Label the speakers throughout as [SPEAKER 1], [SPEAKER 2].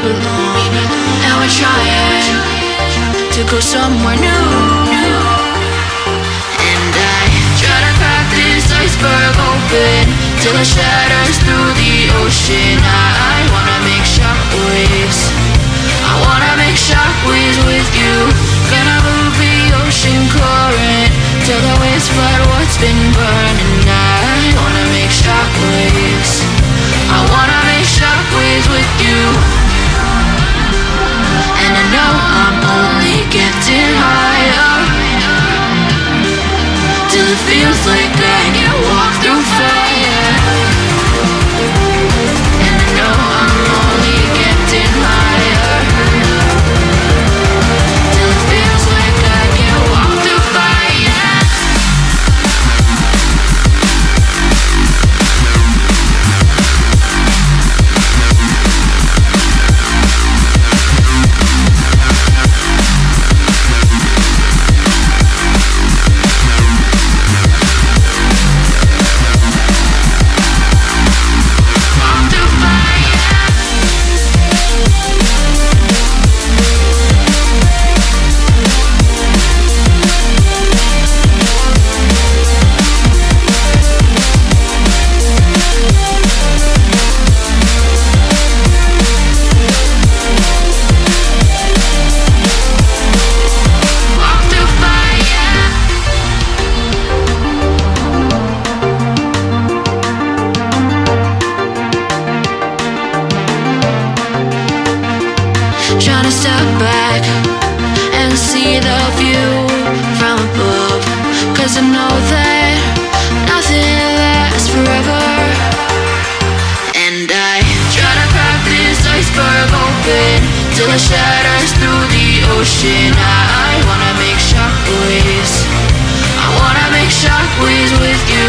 [SPEAKER 1] belong. And we're trying to go somewhere new. And I try to crack this iceberg open till it shatters through the ocean. I wanna make shockwaves. I wanna make shockwaves with you. Gonna move the ocean current till the waves flood what's been burning. I wanna make shockwaves. I wanna make shockwaves with you. And I know I'm only getting higher till it feels like I can walk through fire. And I know I'm only getting higher till it feels like I can walk through fire. Trying to step back and see the view from above, 'cause I know that nothing lasts forever. And I try to crack this iceberg open till it shatters through the ocean. I wanna make shockwaves. I wanna make shockwaves with you.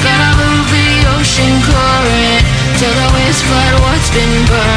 [SPEAKER 1] Gonna move the ocean current till the waves flood what's been burned.